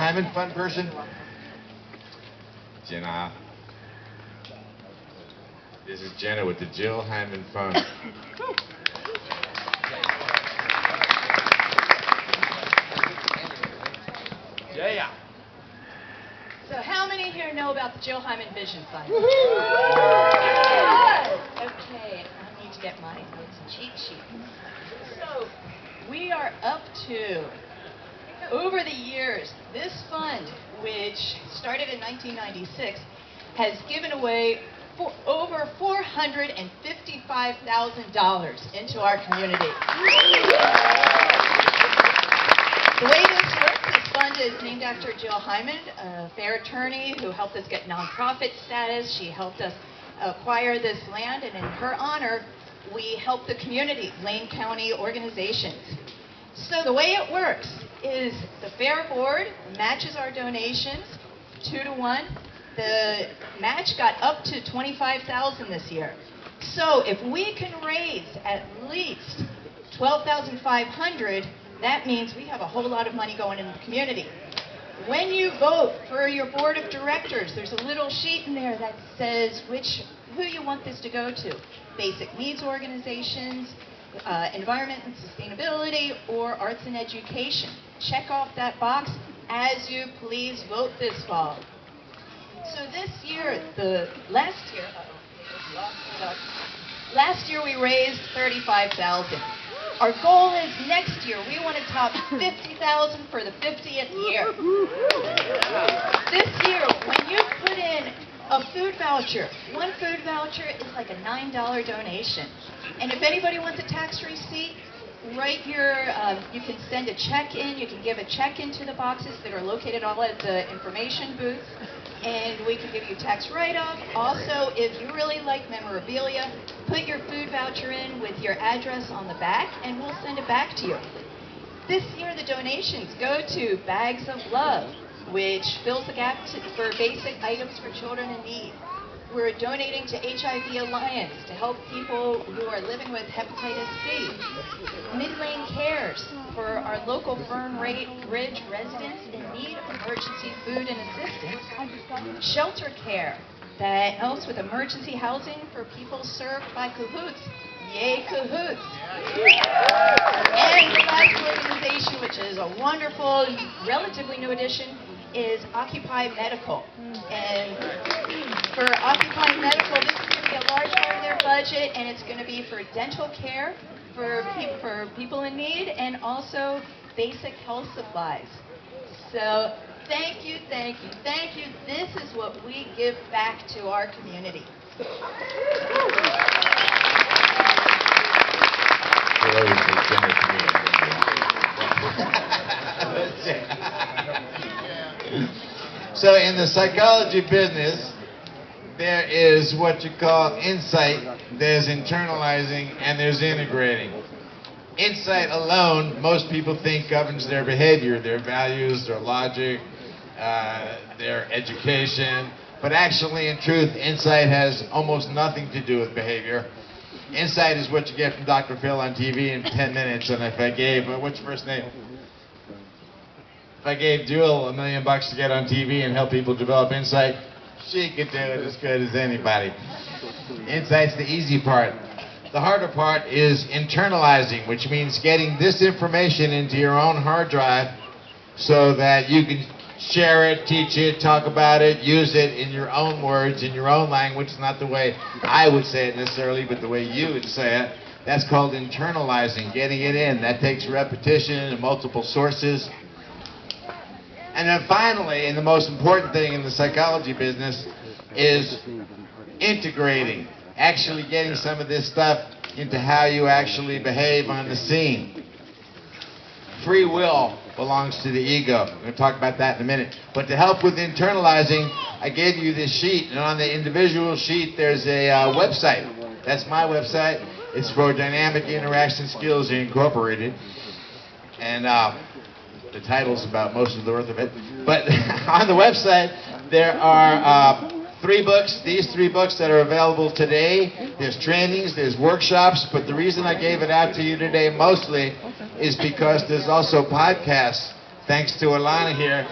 Hyman Fund person? Jenna. This is Jenna with the Jill Hyman Fund. Yeah. So how many here know about the Jill Hyman Vision Fund? Okay, I need to get my notes and cheat sheet. So we are up to, over the years, this fund, which started in 1996, has given away over $455,000 into our community. The way this works, this fund is named after Jill Hyman, a fair attorney who helped us get nonprofit status. She helped us acquire this land, and in her honor, we help the community, Lane County organizations. So the way it works is the Fair Board matches our donations 2-to-1. The match got up to $25,000 this year. So if we can raise at least $12,500, that means we have a whole lot of money going in the community. When you vote for your board of directors, there's a little sheet in there that says who you want this to go to. Basic needs organizations, environment and sustainability, or arts and education. Check off that box as you please vote this fall. So this year, last year we raised $35,000. Our goal is next year we want to top $50,000 for the 50th year. This year, when you put in a food voucher, one food voucher is like a $9 donation. And if anybody wants a tax receipt, you can send a check in, you can give a check into the boxes that are located all at the information booth, and we can give you tax write-off. Also, if you really like memorabilia, put your food voucher in with your address on the back, and we'll send it back to you. This year, the donations go to Bags of Love, which fills the gap for basic items for children in need. We're donating to HIV Alliance to help people who are living with hepatitis C. Mid-Lane Cares for our local Fern Ridge residents in need of emergency food and assistance. Shelter Care that helps with emergency housing for people served by Cahoots. Yay, Cahoots! And the last organization, which is a wonderful, relatively new addition, is Occupy Medical. And for Occupy Medical, this is going to be a large part of their budget, and it's going to be for dental care for people in need, and also basic health supplies. So thank you. This is what we give back to our community. So in the psychology business, there is what you call insight, there's internalizing, and there's integrating. Insight alone, most people think governs their behavior, their values, their logic, their education. But actually, in truth, insight has almost nothing to do with behavior. Insight is what you get from Dr. Phil on TV in 10 minutes. And if I gave, what's your first name? If I gave Jewel $1 million to get on TV and help people develop insight, she could do it as good as anybody. Insight's the easy part. The harder part is internalizing, which means getting this information into your own hard drive so that you can share it, teach it, talk about it, use it in your own words, in your own language. Not the way I would say it necessarily, but the way you would say it. That's called internalizing, getting it in. That takes repetition and multiple sources. And then finally, and the most important thing in the psychology business, is integrating. Actually getting some of this stuff into how you actually behave on the scene. Free will belongs to the ego. We're going to talk about that in a minute. But to help with internalizing, I gave you this sheet, and on the individual sheet there's a website. That's my website. It's for Dynamic Interaction Skills Incorporated. And the title's about most of the worth of it. But on the website there are 3 books, these 3 books that are available today. There's trainings, there's workshops, but the reason I gave it out to you today mostly is because there's also podcasts, thanks to Alana here.